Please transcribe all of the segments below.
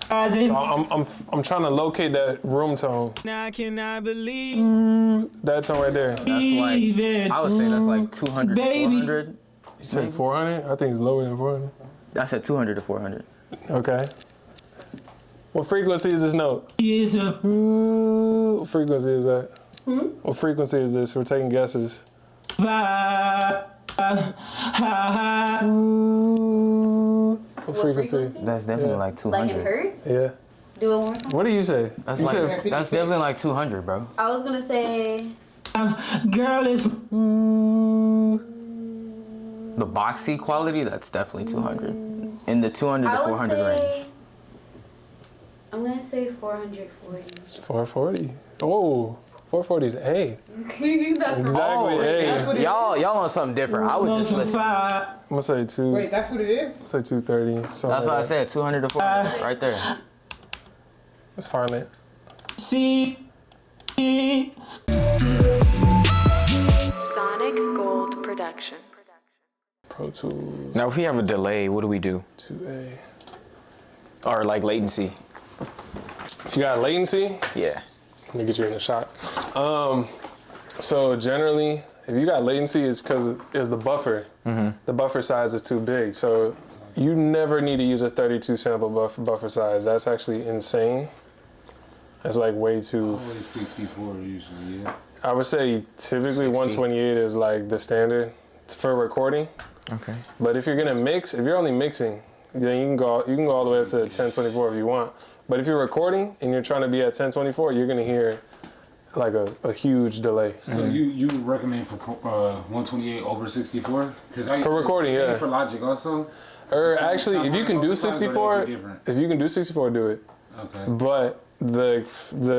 So I'm trying to locate that room tone. I cannot believe that tone right there. That's like, I would say that's like 200 to 400. You said 400? I think it's lower than 400. I said 200 to 400. Okay. What frequency is this note? What frequency is that? What frequency is this? We're taking guesses. What frequency? That's definitely like 200. Like in hertz? Yeah. Do it one more time. What do you say? That's that's definitely like 200, bro. I was gonna say. Girl is. The boxy quality, that's definitely 200. In the 200 to 400 range. I'm gonna say 440. 440. Oh, 440 is A. That's exactly A. Y'all on something different. I was just listening. I'm gonna say 2. Wait, that's what it is? Say 230. That's what I said. 200 to 400, right there. That's far lit. See. Sonic Gold Production. Pro Tools. Now, if we have a delay, what do we do? 2A. Or like latency? If you got latency, yeah. Let me get you in the shot. So generally, if you got latency, it's because it's the buffer. The buffer size is too big. So you never need to use a 32 sample buffer size. That's actually insane. That's like way too. Always 64 usually, yeah. I would say typically 60. 128 is like the standard for recording. Okay. But if you're gonna mix, if you're only mixing, then you can go all the way up to 1024 if you want. But if you're recording and you're trying to be at 1024, you're gonna hear like a huge delay. So you recommend 128 over 64? For recording, yeah. For Logic also? Or actually, if you can do 64, do it. Okay. But the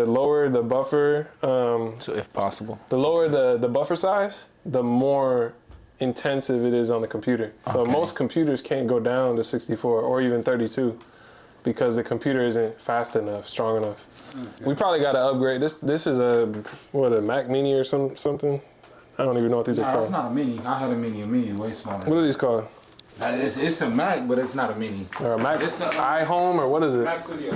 lower the buffer, so if possible, the lower the buffer size, the more intensive it is on the computer. So most computers can't go down to 64 or even 32 because the computer isn't fast enough, strong enough. Okay. We probably got to upgrade. This is a Mac Mini or something. I don't even know what these are called. It's not a Mini. I had a Mini way smaller. What are these called? It's a Mac, but it's not a Mini. Or a Mac iHome, or what is it? Mac Studio.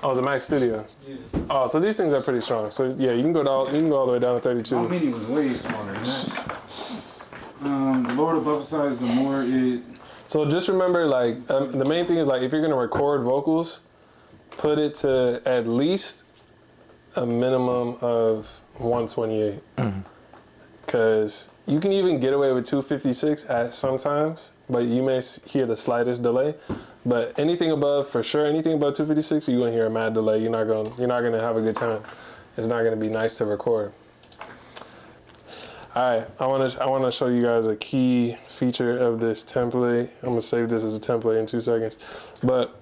Oh, it's a Mac Studio. Yeah. Oh, so these things are pretty strong. So yeah, you can go all the way down to 32. My Mini was way smaller than that. The lower the buffer size, the more it. So just remember, like, the main thing is, like, if you're gonna record vocals, put it to at least a minimum of 128. Because you can even get away with 256 at sometimes, but you may hear the slightest delay. But anything above, for sure, anything above 256, you're gonna hear a mad delay. You're not gonna have a good time. It's not gonna be nice to record. All right, I wanna show you guys a key feature of this template. I'm gonna save this as a template in 2 seconds. But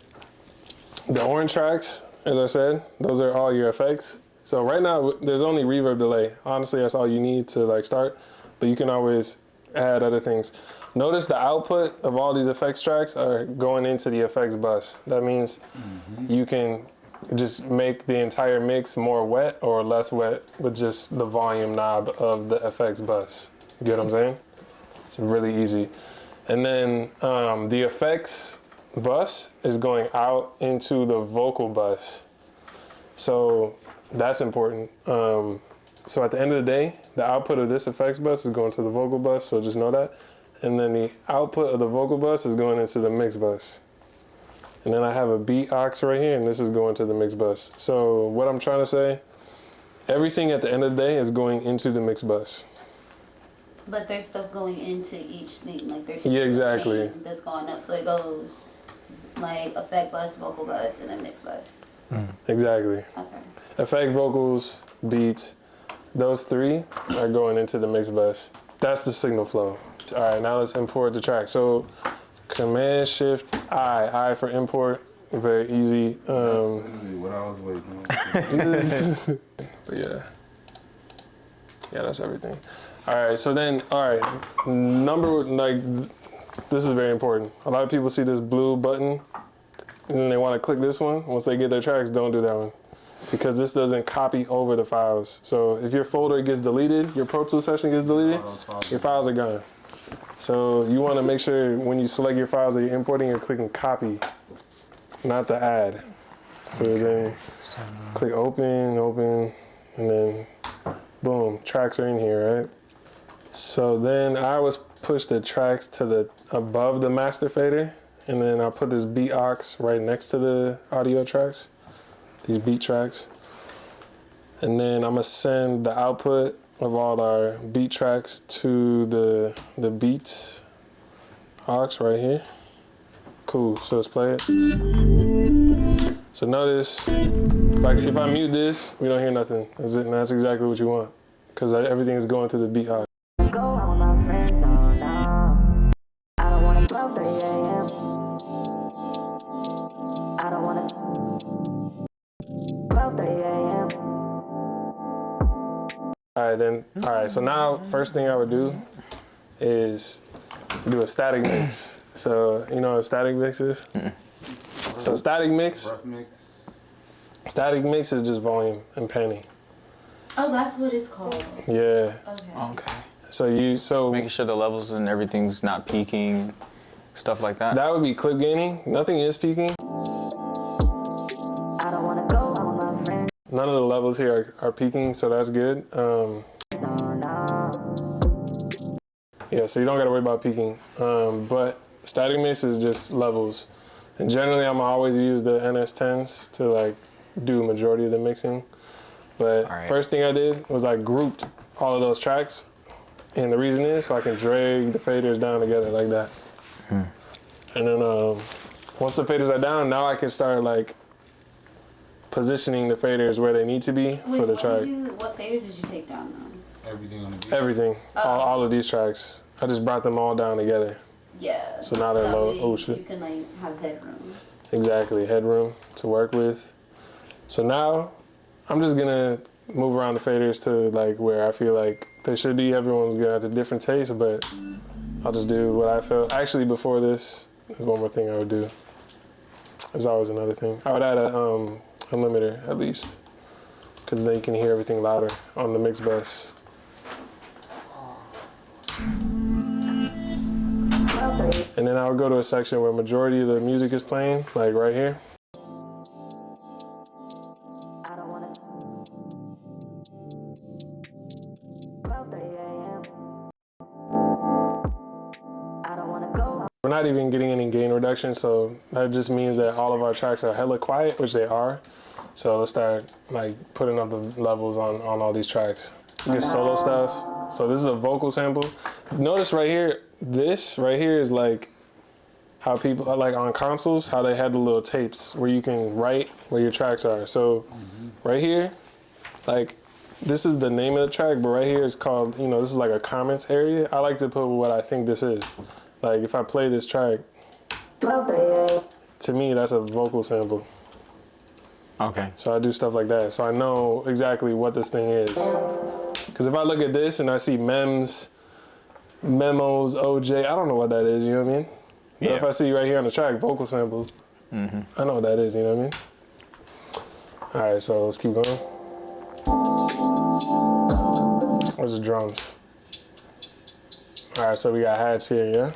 the orange tracks, as I said, those are all your effects. So right now, there's only reverb delay. Honestly, that's all you need to like start, but you can always add other things. Notice the output of all these effects tracks are going into the effects bus. That means you can just make the entire mix more wet or less wet with just the volume knob of the effects bus. You get what I'm saying? It's really easy. And then the effects bus is going out into the vocal bus. So that's important. So at the end of the day, the output of this effects bus is going to the vocal bus, so just know that. And then the output of the vocal bus is going into the mix bus. And then I have a beat aux right here, and this is going to the mix bus. So what I'm trying to say, everything at the end of the day is going into the mix bus. But there's stuff going into each thing, like there's exactly. That's going up, so it goes like effect bus, vocal bus, and then mix bus. Exactly. Okay. Effect, vocals, beats, those three are going into the mix bus. That's the signal flow. All right, now let's import the track. So Command Shift I for import, very easy. That's literally what I was waiting on. But yeah, that's everything. All right, so then, this is very important. A lot of people see this blue button and then they want to click this one. Once they get their tracks, don't do that one, because this doesn't copy over the files. So if your folder gets deleted, your Pro Tools session gets deleted, your files are gone. So you want to make sure when you select your files that you're importing, you're clicking copy, not the add. So then click open, and then boom, tracks are in here, right? So then I always push the tracks to the above the master fader, and then I put this beat aux right next to the audio tracks, these beat tracks. And then I'm gonna send the output of all our beat tracks to the beats aux right here. Cool, so let's play it. So notice, if I mute this, we don't hear nothing. That's it, and that's exactly what you want, because everything is going to the beat aux. All right, so now first thing I would do is do a static mix. So you know what a static mix is? So static mix is just volume and panning. Oh, that's what it's called. Yeah. Okay. So Making sure the levels and everything's not peaking, stuff like that. that would be clip gaining. Nothing is peaking. None of the levels here are peaking, so that's good. Yeah, so you don't gotta worry about peaking. But static mix is just levels. And generally I'm always use the NS10s to like do majority of the mixing. But first thing I did was I grouped all of those tracks. And the reason is so I can drag the faders down together like that. And then once the faders are down, now I can start like positioning the faders where they need to be for the track. What faders did you take down though? Everything on the beat. Everything, all of these tracks. I just brought them all down together. Yeah. So now they're low. You, Oh shit. You can like have headroom. Exactly, headroom to work with. So now I'm just gonna move around the faders to like where I feel like they should be. Everyone's gonna have a different taste, but I'll just do what I feel. Actually, before this, there's one more thing I would do. There's always another thing. I would add a limiter at least, because then you can hear everything louder on the mix bus. And then I would go to a section where majority of the music is playing, like right here. We're not even getting any gain reduction, so that just means that all of our tracks are hella quiet, which they are. So let's start like putting up the levels on all these tracks. Just solo stuff. So this is a vocal sample. Notice right here, this right here is like how people, like on consoles, how they had the little tapes where you can write where your tracks are. So right here, like this is the name of the track, but right here is called, you know, this is like a comments area. I like to put what I think this is. Like if I play this track, to me that's a vocal sample. Okay. So I do stuff like that. So I know exactly what this thing is. Because if I look at this and I see memos, OJ, I don't know what that is, you know what I mean? But if I see right here on the track, vocal samples, I know what that is, you know what I mean? All right, so let's keep going. Where's the drums? All right, so we got hats here, yeah?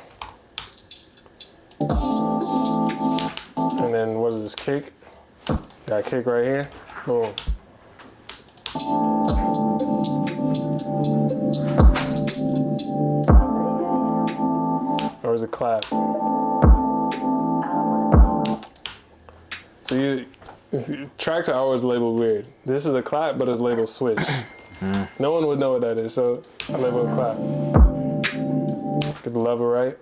And then what is this, kick? Got a kick right here, boom. Or is it clap? So tracks are always labeled weird. This is a clap, but it's labeled switch. No one would know what that is, so I label it clap. Get the level right.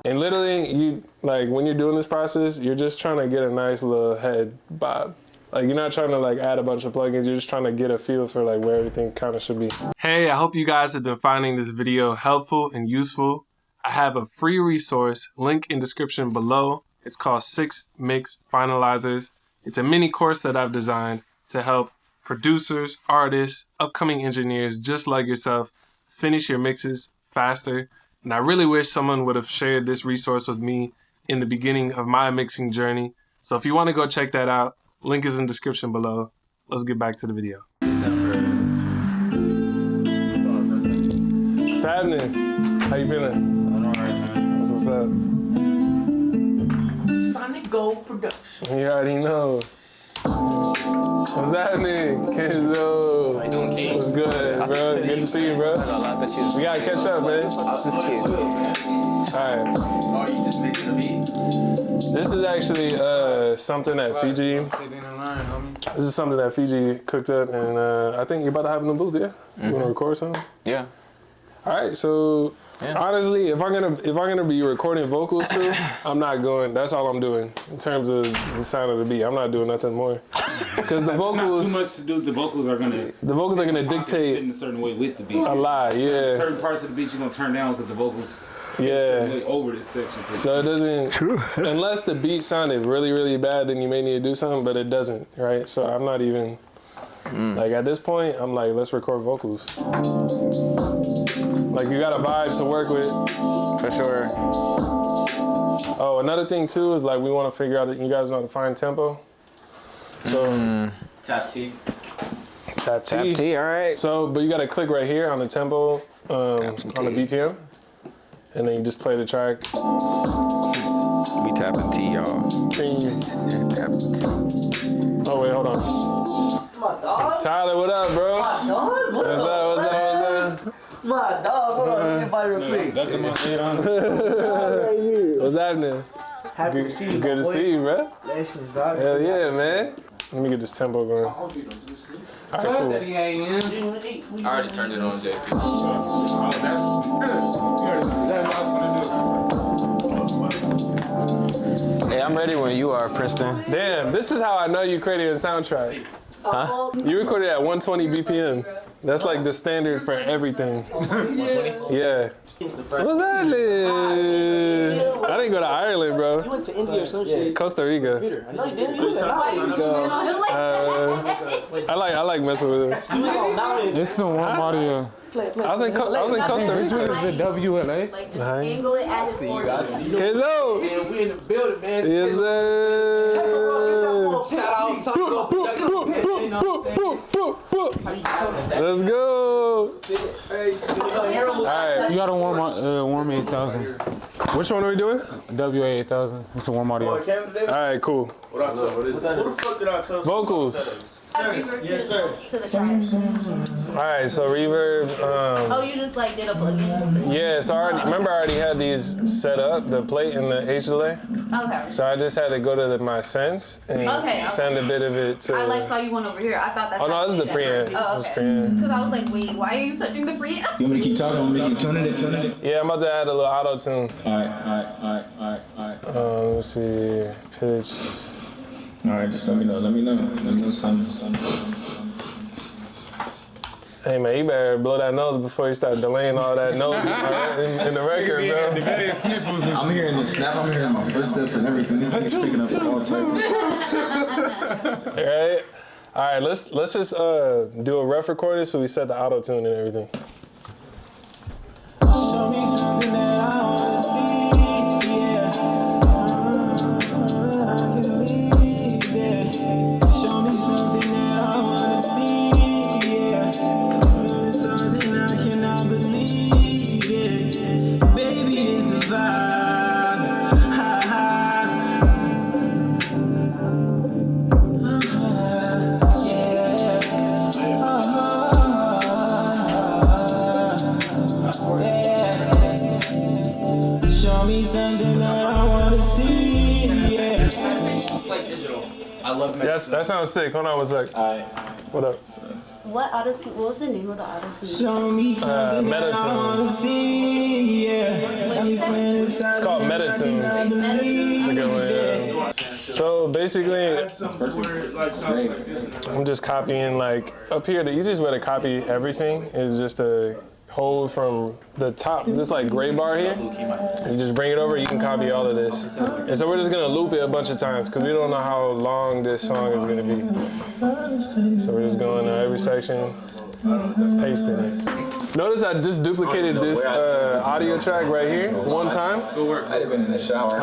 And literally, you like when you're doing this process, you're just trying to get a nice little head bob. Like you're not trying to like add a bunch of plugins, you're just trying to get a feel for like where everything kind of should be. Hey, I hope you guys have been finding this video helpful and useful. I have a free resource, link in description below. It's called 6 Mix Finalizers. It's a mini course that I've designed to help producers, artists, upcoming engineers just like yourself finish your mixes faster. And I really wish someone would have shared this resource with me in the beginning of my mixing journey. So if you want to go check that out, link is in the description below. Let's get back to the video. What's happening? How you feeling? All right, man. up? Sonic Gold Production. You already know. What's happening, Kenzo? How you doing, King? What's good, bro? Good to see you, bro. We gotta catch up, man. Alright. Oh, you just making a beat? This is actually something that Fiji. This is something that Fiji cooked up, and I think you're about to have in the booth, yeah? You wanna record something? Yeah. Alright, so honestly, if I'm gonna be recording vocals too, I'm not going. That's all I'm doing in terms of the sound of the beat. I'm not doing nothing more because the vocals. Not too much to do. The vocals are gonna dictate sit in a certain way with the beat. a lot. Yeah. Certain parts of the beat you're gonna turn down because the vocals. Yeah. Over this section. So it doesn't. Unless the beat sounded really, really bad, then you may need to do something. But it doesn't, right? So I'm not even. Like at this point, I'm like, let's record vocals. Like you got a vibe to work with. For sure. Oh, another thing too is like we want to figure out that you guys know how to find tempo. So Tap T. tap T. Tap T, all right. So, but you got to click right here on the tempo, on the BPM, and then you just play the track. We tapping T, y'all. Tap some T. Oh wait, hold on. My dog. Tyler, what up, bro? My dog. What's up? What's up? What's up? My dog. Hold on. Let me buy your thing. Right here. What's happening? Happy to see you. Good to see you, bro. Blessings, dog. Hell yeah, man. Let me get this tempo going. All right, cool. I already turned it on, JC. Hey, I'm ready when you are, Princeton. Damn, this is how I know you created a soundtrack. Huh? You recorded at 120 BPM. That's like the standard for everything. 120? Yeah. What's happening? I didn't go to Ireland, You bro. went to India or some shit. Costa Rica. No, you didn't. You was in I like messing with him. It's the warm audio. I was in Costa This Rica. one is the WLA. Like just angle it at his forehead. Kenzo. Man, we in the building, man. Yes, sir. Shout out Sonic Gold Production. You know what I'm saying? How you coming? Let's go. All right. You gotta warm 8000. Which one are we doing? WA 8000. It's a warm audio. All right, cool. Who the fuck did I trust? Vocals. Reverb to the track. All right, so reverb. Oh, you just like did a plugin? Yeah, so I already had these set up, the plate and the H delay. Okay. So I just had to go to my sense and Okay. send a bit of it to. I like saw you one over here. I thought that's. Oh no, this is the preamp. Oh, This is okay. preamp. Because I was like, wait, why are you touching the preamp? You want me to keep talking? Want me to keep tuning it? Yeah, I'm about to add a little auto tune. Alright. Let's see, pitch. Alright, just let me know something. Hey man, you better blow that nose before you start delaying all that nose in the record, bro. I'm hearing the snap, I'm hearing my footsteps and everything. This thing's picking up all types. Right? All right, let's just do a rough recording so we set the auto tune and everything. I love Yes, that sounds sick. Hold on one sec. What up? What auto-tune? What was the name of the auto-tune? Metatune. What'd you say? It's called Metatune. Metatune? It's a good one, yeah. So basically, I'm just copying like up here. The easiest way to copy everything is just to hold from the top, this like gray bar here. You just bring it over, you can copy all of this. And so we're just gonna loop it a bunch of times because we don't know how long this song is gonna be. So we're just going to every section, pasting it. Notice I just duplicated this audio track right here one time. I'd have been in the shower.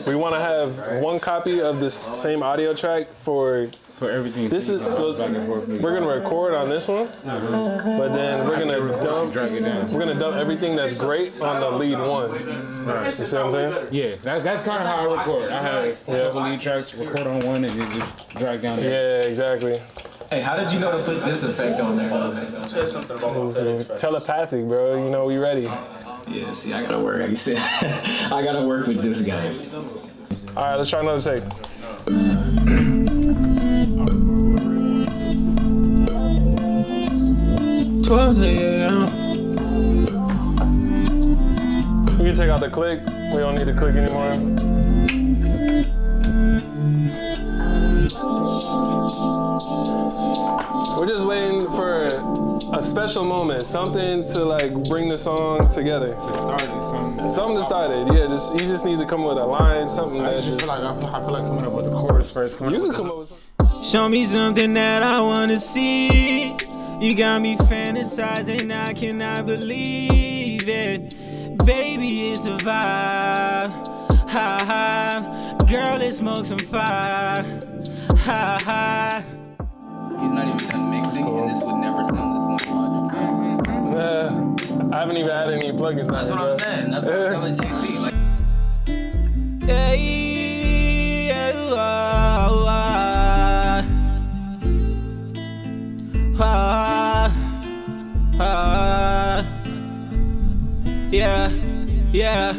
We want to have one copy of this same audio track for for everything. This is so back and forth. we're gonna record on this one, but then we're gonna drag it down. We're gonna dump everything that's great on the lead one. Right. You see what I'm saying? Yeah, that's kind of how I record. I have a couple lead tracks, record on one, and then just drag down there. Yeah, exactly. Hey, how did you know to put this effect on there? Telepathic, bro. You know we ready. Yeah, see, I gotta work. Like you said, I gotta work with this guy. All right, let's try another take. We can take out the click. We don't need the click anymore. We're just waiting for a special moment, something to like bring the song together. Something to start it. Yeah, he just needs to come with a line, something that just. I feel like coming up with the chorus first. You can come up with something. Show me something that I wanna see. You got me fantasizing, I cannot believe it. Baby, it's a vibe. Ha ha. Girl, let's smoke some fire. Ha ha. He's not even done mixing, and this would never sound this much logic. I haven't even had any plugins. That's what I'm saying. That's what I'm telling GC. Like, Yeah, yeah, yeah, yeah.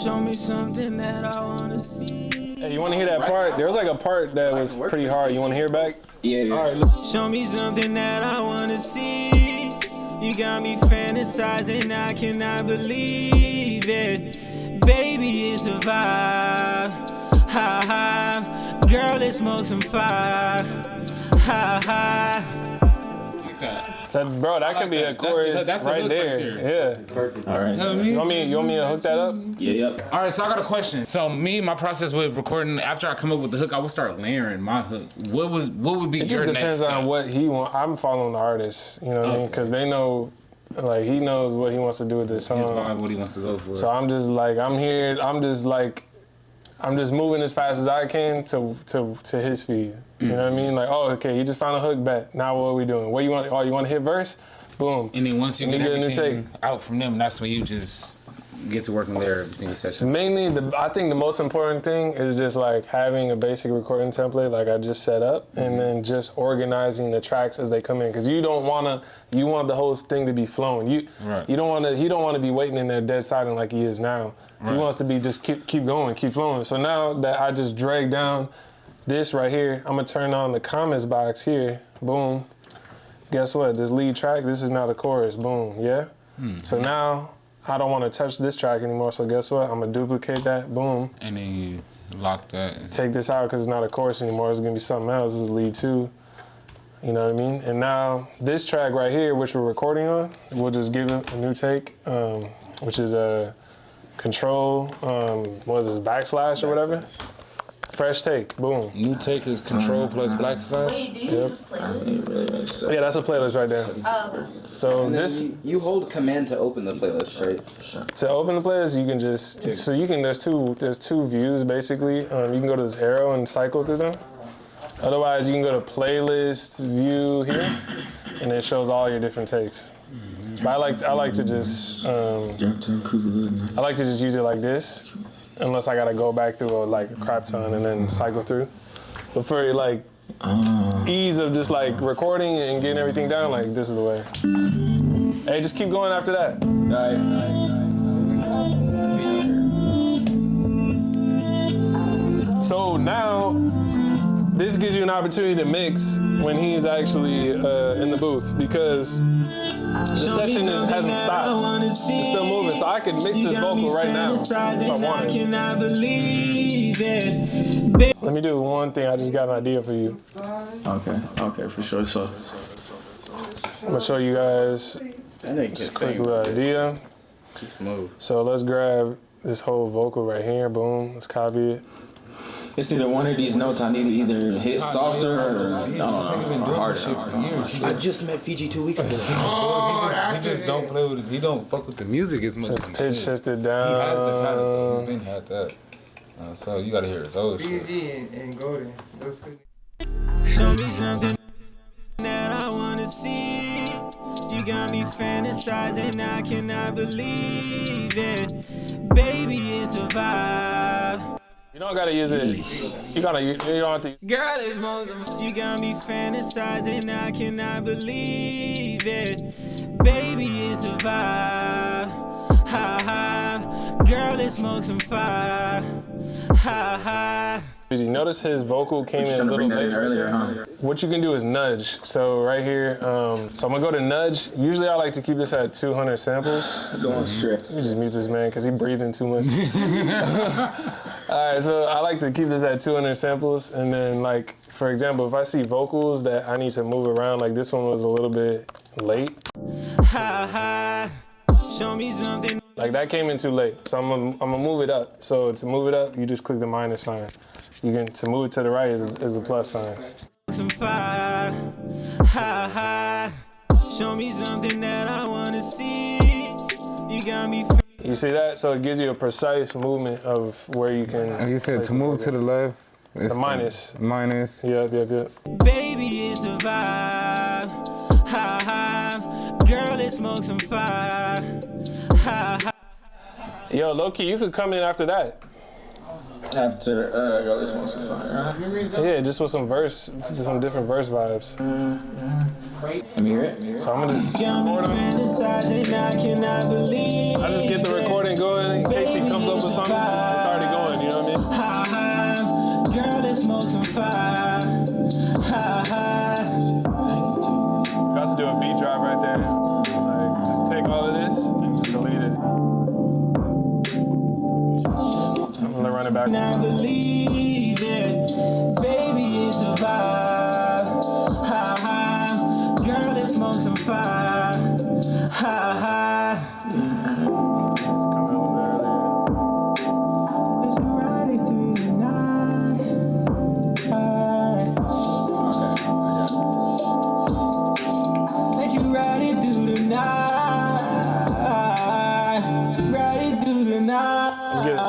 Show me something that I wanna see. Hey, you want to hear that part? There was like a part that was pretty hard. You want to hear it back? Yeah. All right. Look. Show me something that I wanna see. You got me fantasizing, I cannot believe it. Baby, it's a vibe. Ha ha. Girl, let's smoke some fire. Ha ha. Said, bro, that could be a chorus that's a right hook there. right Yeah. All right. You want me to hook that up? Yeah, yep. All right, so I got a question. So my process with recording, after I come up with the hook, I would start layering my hook. What would be It your just next depends step? on what he wants. I'm following the artist, you know what I mean? Because they know, like, he knows what he wants to do with this song. His vibe, what he wants to go for. So I'm just like, I'm just moving as fast as I can to his speed. You know what I mean? Like, oh, okay, he just found a hook bet. Now what are we doing? What you want? Oh, you want to hit verse? Boom. And then once you get a new everything out from them, that's when you just get to working there in the session. Mainly, I think the most important thing is just like having a basic recording template like I just set up, and then just organizing the tracks as they come in. Because you want the whole thing to be flowing. He don't want to be waiting in there dead silent like he is now. Right. He wants to be just keep going, keep flowing. So now that I just drag down this right here, I'm gonna turn on the comments box here. Boom. Guess what? This lead track, this is now the chorus. Boom. Yeah? So now I don't want to touch this track anymore. So guess what? I'm going to duplicate that. Boom. And then you lock that. Take this out because it's not a chorus anymore. It's going to be something else. This is lead 2. You know what I mean? And now this track right here, which we're recording on, we'll just give it a new take, which is a control, what is this, backslash or whatever? Fresh take, boom. New take is control plus backslash. Wait, do you use this playlist? Yeah, that's a playlist right there. So And this, then you hold command to open the playlist, right? to open the playlist, you can just, so you can, there's two views basically. You can go to this arrow and cycle through them. Otherwise, you can go to playlist view here, and it shows all your different takes. But I like to just use it like this, unless I gotta go back through a crap ton and then cycle through. But for like ease of just like recording and getting everything down, like this is the way. Hey, just keep going after that. So now, this gives you an opportunity to mix when he's actually in the booth, because the session hasn't stopped. It's still moving, so I can mix this vocal right now if I wanted. Let me do one thing. I just got an idea for you. Okay, for sure. So I'm gonna show you guys just a quick little idea. So let's grab this whole vocal right here. Boom. Let's copy it. it's either one of these notes I need to either hit softer or harder. I just met Fiji 2 weeks ago. He just don't play with it. He don't fuck with the music as much. Just pitch shifted down. He has the talent. He's been had that. So you gotta hear his old shit. BG and Golden, those two. Show me something that I wanna see. You got me fantasizing, I cannot believe it. Baby, it's a vibe. You don't gotta use it. You don't have to. Girl, it's most you got me fantasizing, I cannot believe it. Baby, it's a vibe. Ha ha. Girl, let's smoke some fire. Ha ha. You notice his vocal came in a little late earlier, huh? What you can do is nudge. So right here, so I'm gonna go to nudge. Usually I like to keep this at 200 samples. Going straight. You just mute this man because he's breathing too much. All right, so I like to keep this at 200 samples. And then like, for example, if I see vocals that I need to move around, like this one was a little bit late. Ha ha. Show me something. Like that came in too late. So I'm gonna move it up. So to move it up, you just click the minus sign. To move it to the right is a plus sign. Some fire. Ha ha. Show me something that I wanna see. You got me. You see that? So it gives you a precise movement of where you can. And you said to move to the left. It's The minus. Minus. Yep. Baby, it's a vibe. Ha ha. Girl, let's smoke some fire. Ha ha. Yo, low-key, you could come in after that. After, go this one's fire. Yeah, just with some different verse vibes. Let me hear it. So I'm gonna just Got me record him. fantasizing, I cannot believe. I just get the recording going in case he comes up with something. It's already going, you know what I mean? Ha ha. Girl, let's smoke some fire. Ha ha. You also do a beat drop right there. Like, just take all of this and just delete it. I'm gonna run it back. Not believe it. Baby, it's a vibe. Ha ha. Girl, let's smoke some fire. Ha ha. Let's ride it through the night. Let you ride it through the night. Ride it through the night. Let's get it.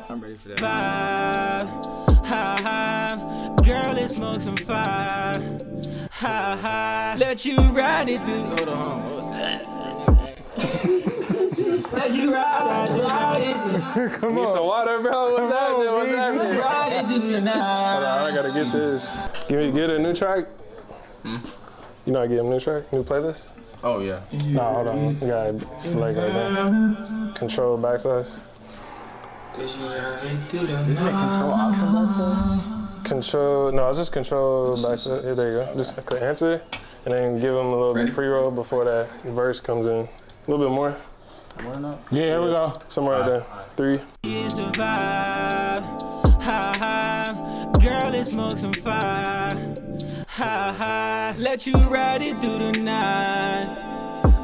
I'm ready for that. Vibe. Ha ha. Girl, let's smoke some fire. Ha ha. Let you ride it through. Hold on. Let you ride it. Come on. Need some water, bro. What's happening? Ride it through the night. Hold on, I gotta get this. Get a new track. You know I get him a new track, new playlist? Oh yeah. Nah, hold on. You gotta select right there. Control backslash. Isn't it control option backslash? Control, no, it's just control backslash. Yeah, there you go. Just click answer, and then give him a little bit pre-roll before that verse comes in. A little bit more. Yeah, here we go. Somewhere right there. 3. It's a vibe. Ha ha. Girl, let's smoke some fire. Ha ha. Let you ride it through the night.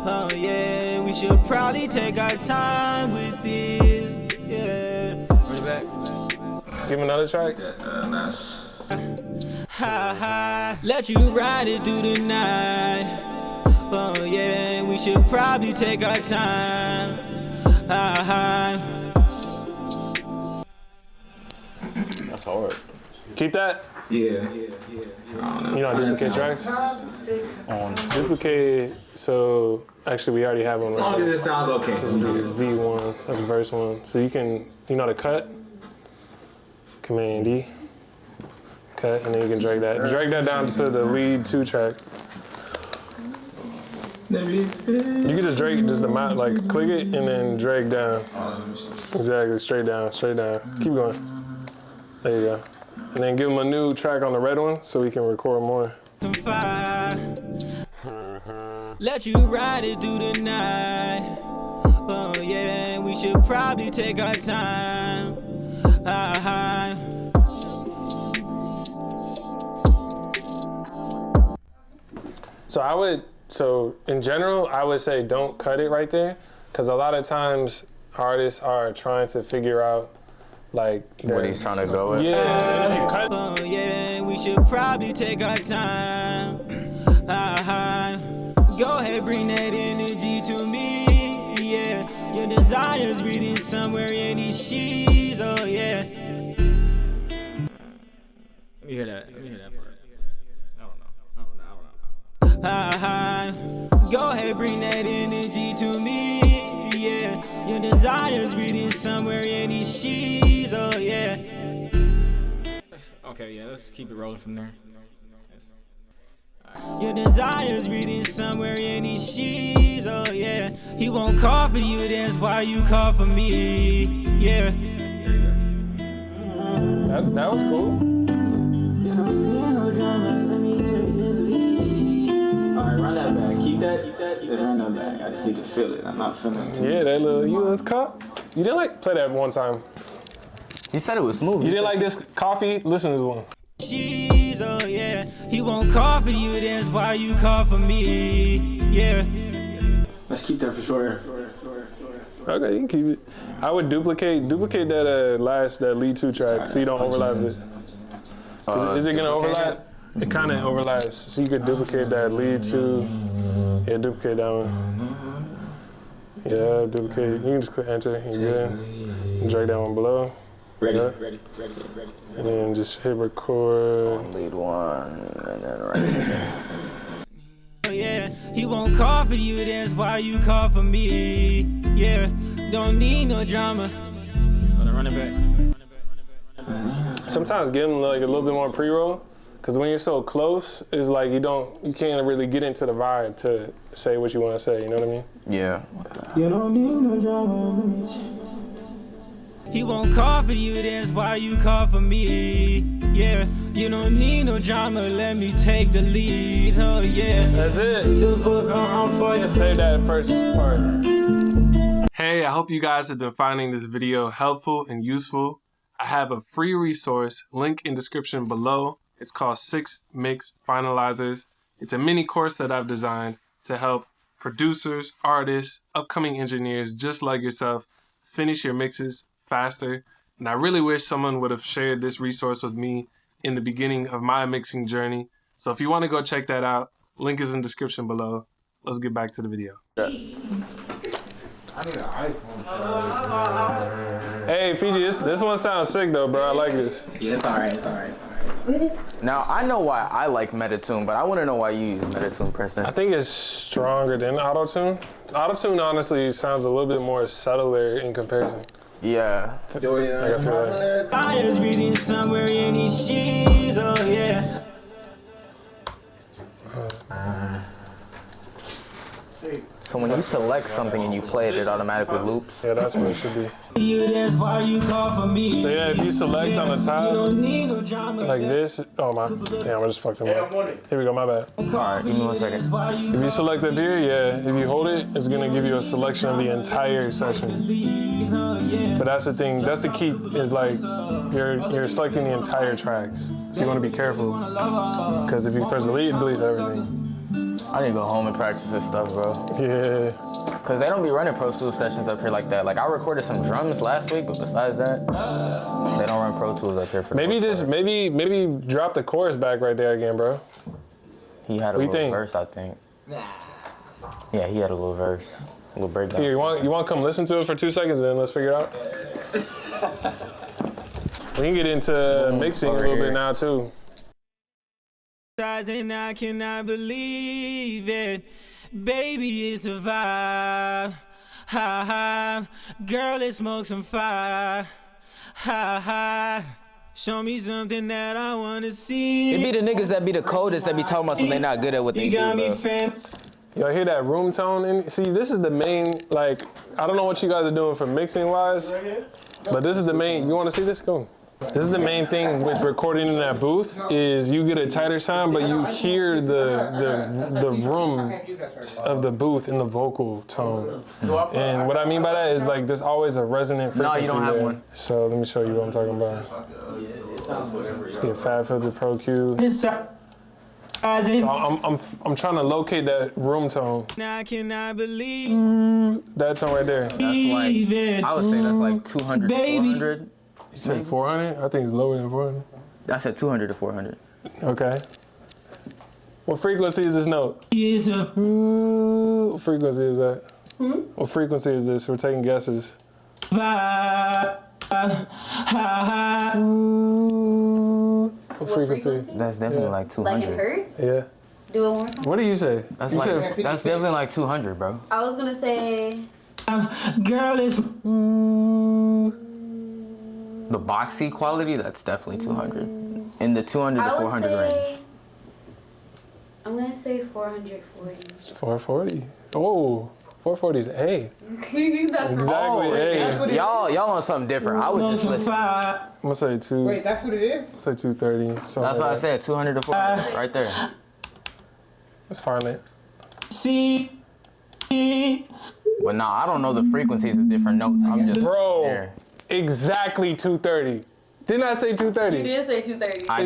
Oh yeah, we should probably take our time with this. Yeah. Bring it back. Give him another track. Nice. Ha ha. Let you ride it through the night. Oh yeah, we should probably take our time. Ha ha. That's hard. Keep that. Yeah. You know, duplicate tracks. Duplicate. So actually, we already have one. As long as it sounds okay. This is V1. That's verse 1. So you can, you know, how to cut. Command D. Cut, and then you can drag that. Drag that down to the lead 2 track. You can just drag just the mount, like click it and then drag down. Exactly, straight down, straight down. Keep going. There you go. And then give him a new track on the red one so we can record more. Let you ride it through the night. Oh yeah, we should probably take our time. So in general, I would say don't cut it right there, because a lot of times artists are trying to figure out like What he's trying to go with. Yeah. Oh yeah, we should probably take our time. Go ahead, bring that energy to me. Yeah, you desires reading somewhere in these sheets, oh yeah. Let me hear that. Let me hear that part. Go ahead, bring that energy to me, yeah. Your desires reading somewhere in these sheets, oh yeah. Okay, yeah, let's keep it rolling from there. Your desires reading somewhere in these sheets, oh yeah. He won't call for you, that's why you call for me, yeah. That was cool. Alright, run that back. Keep that. Then run that back. I just need to feel it. I'm not feeling it. Yeah, that little U.S. cup. You didn't like play that one time. He said it was smooth. You didn't like this coffee? Listen to this one. She's, oh yeah. He won't call for you, that's why you call for me, yeah. Let's keep that for sure. Okay, you can keep it. I would duplicate that lead 2 track so you don't overlap it. Is it gonna overlap? It kind of overlaps, so you could duplicate that lead 2. Yeah, duplicate that one. Yeah, duplicate. You can just click enter. You're good. And drag that one below. Ready. And then just hit record. Lead 1, and then right here. Yeah, he won't call for you, that's why you call for me, yeah. Don't need no drama. Run it back. Sometimes give them like a little bit more pre-roll, because when you're so close, it's like you can't really get into the vibe to say what you want to say. You know what I mean? Yeah. You don't need no drama. He won't call for you, that's why you call for me, yeah. You don't need no drama, let me take the lead, oh yeah. That's it. Save that first part. Hey, I hope you guys have been finding this video helpful and useful. I have a free resource, link in description below. It's called 6 Mix Finalizers. It's a mini course that I've designed to help producers, artists, upcoming engineers just like yourself finish your mixes faster. And I really wish someone would have shared this resource with me in the beginning of my mixing journey. So if you want to go check that out, link is in the description below. Let's get back to the video. I need an iPhone. Hey, Fiji, this one sounds sick though, bro. I like this. Yeah, it's alright. Now, I know why I like Metatune, but I want to know why you use Metatune, Preston. I think it's stronger than Auto-Tune. Auto-Tune honestly sounds a little bit more subtler in comparison. Yeah. I feel like. Fires reading somewhere in these sheets, oh yeah. So when you select something and you play it, it automatically loops. Yeah, that's what it should be. That's why you call for me. So yeah, if you select on the top, like this, oh my, damn, I just fucked him up. Here we go, my bad. Alright, give me 1 second. If you select up here, yeah, if you hold it, it's gonna give you a selection of the entire session. But that's the thing, that's the key, is like, you're selecting the entire tracks. So you wanna be careful, because if you press delete, it deletes everything. I need to go home and practice this stuff, bro. Yeah. Cause they don't be running Pro Tools sessions up here like that. Like I recorded some drums last week, but besides that, they don't run Pro Tools up here for. Maybe drop the chorus back right there again, bro. He had a little verse, I think. Yeah, he had a little verse, a little breakdown. Here, you want to come listen to it for 2 seconds, and then let's figure it out. We can get into mixing a little bit now too. And I cannot believe it, baby, it's a vibe. Ha ha, girl, let's smoke some fire. Ha ha, show me something that I wanna see. It be the niggas that be the coldest that be talking about something they not good at what they do, bro. Y'all hear that room tone? See, this is the main, like, I don't know what you guys are doing for mixing wise, but this is the main. You want to see this? Go. This is the main thing with recording in that booth is you get a tighter sound, but you hear the room of the booth in the vocal tone. And what I mean by that is like there's always a resonant frequency. No, you don't have one. So let me show you what I'm talking about. Let's get Fab Filter Pro Q. So I'm trying to locate that room tone. I cannot believe that tone right there. That's like, I would say that's like 200 to 400. You said 400? I think it's lower than 400. I said 200 to 400. Okay. What frequency is this note? What frequency is that? What frequency is this? We're taking guesses. What What frequency? That's definitely like 200. Like in hertz? Yeah. Do it one more time. What do you say? That's You like said- that's definitely like 200, bro. I was gonna say girl is The boxy quality, that's definitely 200. In the 200 to I would 400 range. say I'm gonna say 440. 440. Oh, 440 is A. That's Exactly Oh, A. y'all on something different. I was just listening. I'm gonna say two. Wait, that's what it is? Say 230. That's what I said, 200 to 400, right there. That's Fahrenheit. see. But nah, I don't know the frequencies of different notes. I'm just Bro, there. exactly 230. Didn't I say 230? You did say 230.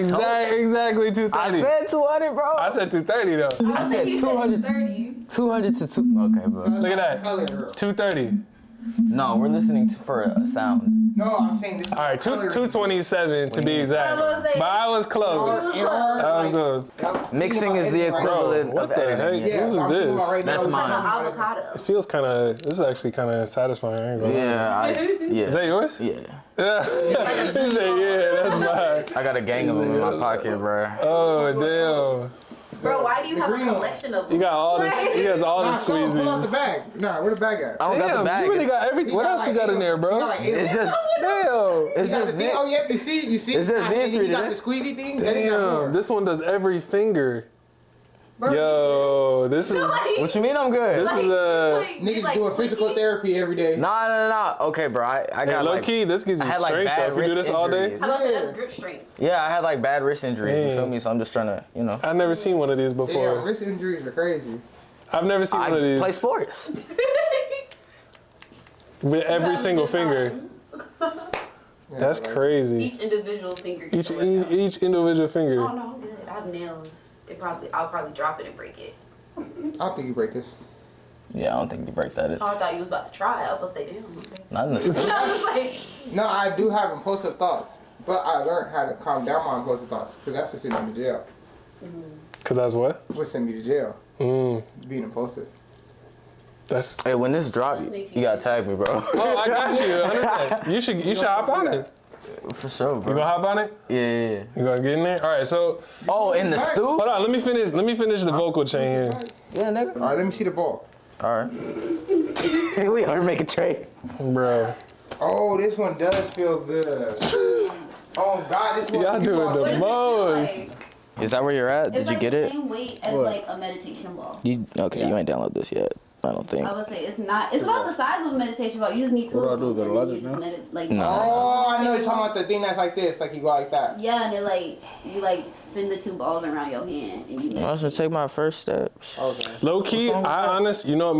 Exactly 230. I said 200, bro. I said 230 though. I said 200. 200 to 2. Okay, bro. Look at that. Color. 230. No, we're listening for a sound. No, I'm saying this. All right, 227 to be exact. But I was close. I was good. Mixing is the equivalent What of the editing. heck? This is this. That's mine. Avocado. It feels kind of. This is actually kind of satisfying. I ain't gonna lie. Yeah, Is that yours? yeah. Yeah. He said, yeah, that's mine. I got a gang of them in my pocket, bro. Oh damn. Bro, why do you have a collection of them? You got all this. He has all the Pull out the squeezies. bag. Nah, where the bag at? I don't got the Damn, bag. you really got everything. What else you got in there, bro? It's just, Damn. it's just thing. Oh, yeah, you see? It's just And then these three, you got didn't the squeezy thing. Then you got more. Damn. This one does every finger. Bro, Yo, this is. What you mean I'm good? This is a. Niggas doing physical therapy every day. Nah. Okay, bro. I Hey, got low like, key, this gives I you had like strength. bad Though. If you do wrist this all day. injuries. How about that's grip strength? Yeah, I had like bad wrist injuries. You Damn. feel me? So I'm just trying to, you know. I've never seen one of these Yeah, before. wrist injuries are crazy. I've never seen I one of these play sports. with every single finger. That's crazy. Each individual finger. Each individual finger. Oh no, I'm good. I have nails. I'll probably drop it and break it. I don't think you break this. Yeah, I don't think you break that. It's Oh, I thought you was about to try. I was about to say, damn. Okay. not in the. I was like, No, I do have impulsive thoughts, but I learned how to calm down my impulsive thoughts because that's what sent me to jail. Cause that's what? What sent me to jail? Being impulsive. That's. Hey, when this drop, you gotta tag me, bro. Oh, I got you. 100%. You should hop on it. For sure, You bro. gonna hop on it? Yeah. You gonna get in there? All right. So Oh, in the stew? hold on. Let me finish the vocal chain here. Yeah, nigga. All right, let me see the ball. All right. We are making trade. Bro. Oh, this one does feel good. Oh God, this one. Y'all you doing bought the this- most. Is that where you're at? it's Did you like get the it? same weight as like a meditation ball. You okay? You ain't download this yet. I don't think. I would say it's not. It's about the size of a meditation ball. You just need two. What do I of do? them, Go to and then Logic you just now? like. No. Oh, I know you're talking about the thing that's like this, like you go like that. Yeah, and then you spin the two balls around your hand, and you. I should take my first steps. Okay. Low key, you know what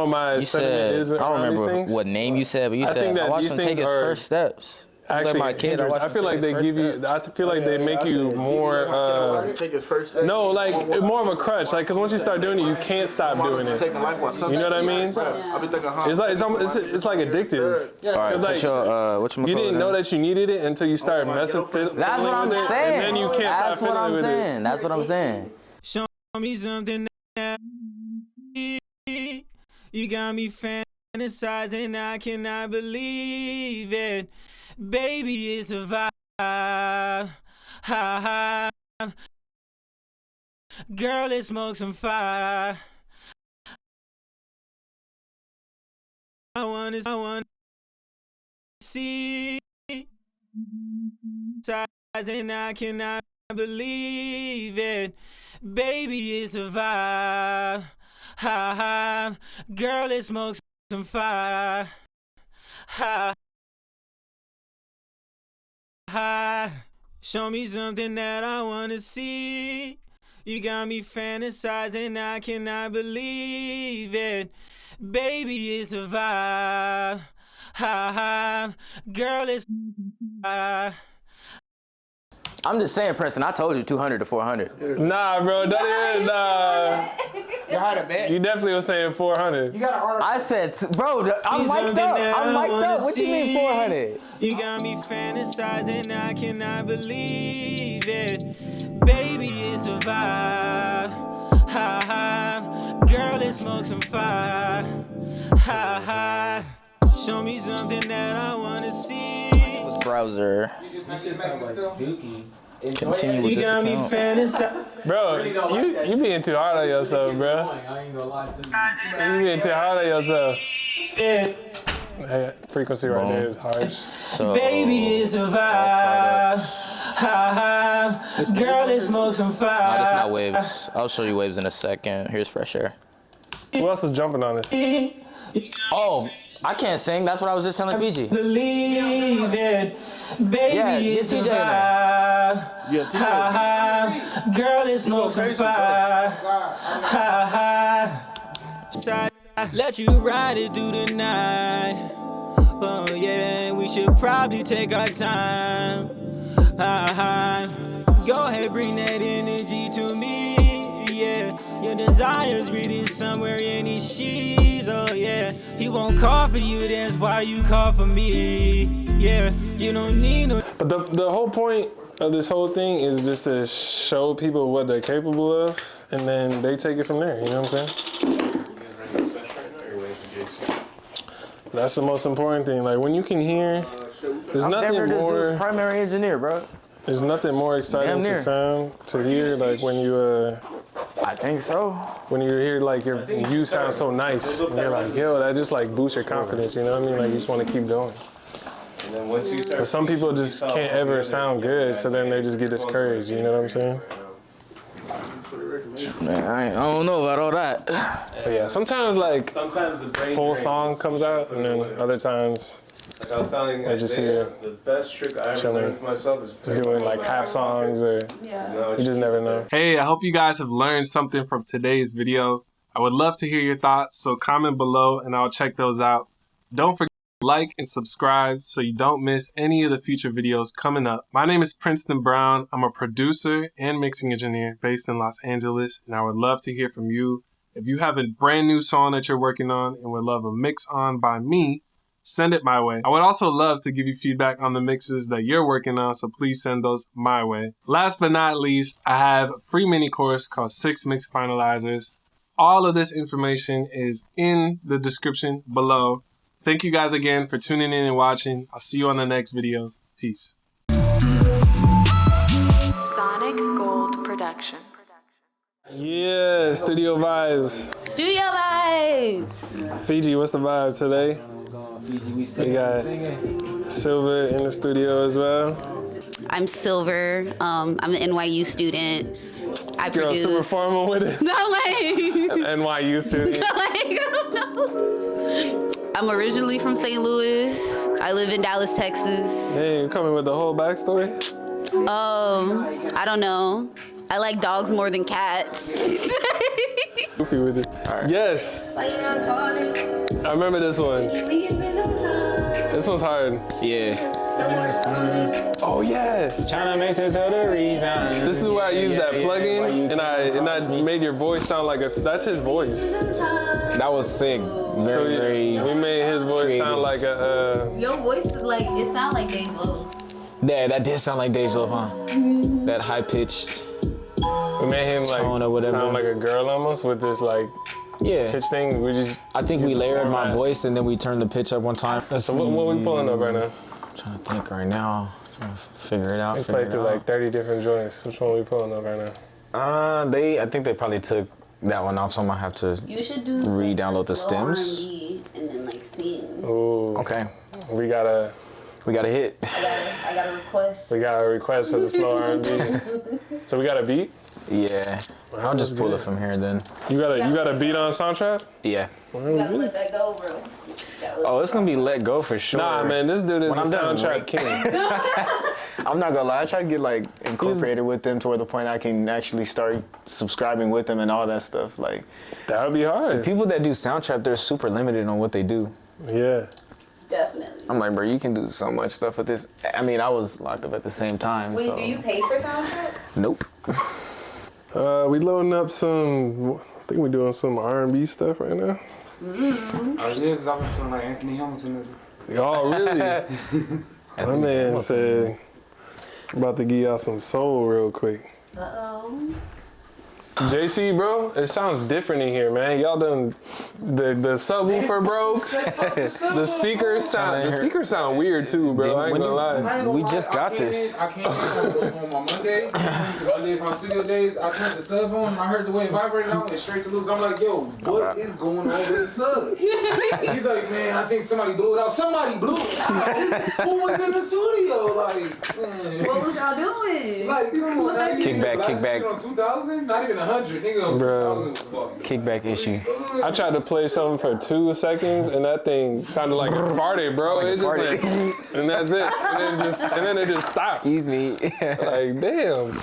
my You sentiment said is I don't around these remember things? what name you said, but you I said think that I watched these him take things his are first steps. Actually, my kid, hinders. I feel like they give you. I feel like they make you more. Take his first step. No, like more of a crutch. Like, cause once you start doing it, you can't stop doing it. Taking life while You know what I mean? I be thinking, huh? It's like it's like addictive. All right, It's like, put your whatchamacallit You didn't in. know that you needed it until you started messing fiddling That's what I'm with it, saying. and then you can't That's stop what fiddling I'm with it. saying. That's what I'm saying. Show me something that you got me fantasizing. I cannot believe it. Baby, it's a vibe. Girl, let's smoke some fire. I want to see. And I cannot believe it. Baby, it's a vibe. Girl, let's smoke some fire. Show me something that I wanna see. You got me fantasizing, I cannot believe it. Baby, it's a vibe. Girl, it's I'm just saying, Preston. I told you 200 to 400. Nah, bro, that is You had a bet. You definitely was saying 400. You got an article. I said, bro, I'm mic'd up. I'm mic'd up. What you mean 400? You got me fantasizing, I cannot believe it. Baby, it's a vibe. Girl, let's smoke some fire. Ha ha. Show me something that I wanna see. Browser. Continue with You this got me account. fantasizing. Bro, you being too hard on yourself, bro. You being too hard on yourself. Yeah. Hey, frequency right there is harsh. So, Baby, it's a vibe. Ha ha. Girl, let's smoke some fire. no, that's not waves. I'll show you waves in a second. Here's fresh air. Who else is jumping on this? Oh, I can't sing. That's what I was just telling Fiji. Believe it. Baby, Yeah, it's a get TJ in there. vibe. Ha ha. Girl, let's smoke some fire. Ha ha. Let you ride it through the night. Oh yeah, we should probably take our time. Go ahead, bring that energy to me. Yeah, your desire's reading somewhere in these sheets. Oh yeah, he won't call for you, that's why you call for me. Yeah, you don't need no. But the whole point of this whole thing is just to show people what they're capable of, and then they take it from there. You know what I'm saying? That's the most important thing. Like when you can hear, there's nothing more. Primary engineer, bro. There's nothing more exciting to sound to hear. Like when you I think so. when you hear like you sound so nice, and you're like, yo, that just like boosts your confidence. You know what I mean? Like you just want to keep going. And then once you start, But some people just can't ever sound good, so then they just get discouraged. You know what I'm saying? Man, I don't know about all that. But yeah, sometimes like sometimes the brain full drains. song comes out, and then other times Like I was telling I just Isaiah, hear the best trick I ever learned for myself is doing like half songs, or you just never know. Hey, I hope you guys have learned something from today's video. I would love to hear your thoughts, so comment below and I'll check those out. Don't forget to like and subscribe so you don't miss any of the future videos coming up. My name is Princeton Brown. I'm a producer and mixing engineer based in Los Angeles, and I would love to hear from you. If you have a brand new song that you're working on and would love a mix on by me, send it my way. I would also love to give you feedback on the mixes that you're working on, so please send those my way. Last but not least, I have a free mini course called 6 Mix Finalizers. All of this information is in the description below. Thank you guys again for tuning in and watching. I'll see you on the next video. Peace. Sonic Gold Production. Yeah, studio vibes. Studio vibes. Fiji, what's the vibe today? We got Silver in the studio as well. I'm Silver. I'm an NYU student. I Girl, produce. super formal with it. No, like. NYU student. Like, I don't know. I'm originally from St. Louis. I live in Dallas, Texas. Hey, you coming with the whole backstory? I don't know. I like dogs more than cats. Goofy with it. Right. Yes. I remember this one. This one's hard. Yeah. Oh yeah. Trying to make sense of the reason. This is where I used that plugin, and I made your voice sound like that's his voice. That was sick. Very, we made his voice creative. sound like a. Your voice, like, it sounds like Dave Lowe. Yeah, that did sound like Dave Lowe, huh? That high pitched. We made him like Tone or whatever. sound like a girl almost with this like pitch thing. We just. I think we layered my voice and then we turned the pitch up one time. So what are we pulling up right now? I'm trying to think right now. Trying to figure it out. We played through like 30 different joints. Which one are we pulling up right now? I think they probably took that one off, so I might have to You should do re-download the slow stems. R&B and then like sing. Ooh. Okay. We got a hit. I got a request. We got a request for the slow R&B. So we got a beat? Yeah. I'll just pull it from here then. You got a beat on Soundtrap? Yeah. You gotta let that go, bro. Oh, it's gonna be let go for sure. Nah, man, this dude is When the I'm done, Soundtrap right. king. I'm not gonna lie, I try to get like incorporated with them to where the point I can actually start subscribing with them and all that stuff. Like that would be hard. People that do Soundtrap, they're super limited on what they do. Yeah. Definitely. I'm like, bro, you can do so much stuff with this. I mean, I was locked up at the same time. Wait, so. do you pay for soundtrack? Nope. We loading up some. I think we're doing some R&B stuff right now. Oh yeah, because I've been feeling like Anthony Hamilton. Oh really? My man said, I'm about to give y'all some soul real quick. Uh-oh. JC, bro, it sounds different in here, man. Y'all done the subwoofer broke. The speakers sound weird too, bro. I ain't gonna lie. We just got this. I came in on my Monday. Monday is my studio days. I turned the sub on and I heard the way it vibrated. I went straight to Luke. I'm like, yo, what is going on with the sub? He's like, man, I think somebody blew it out. Somebody blew it out. Who was in the studio? Like, man. What was y'all doing? Like, come on. Kickback. On 2000? Not even 100. Nigga on 2000 was fucking. Kickback issue. I tried to play something for 2 seconds and that thing sounded like it farted, bro. It just like, and that's it. And then it just stopped. Excuse me. Like, damn.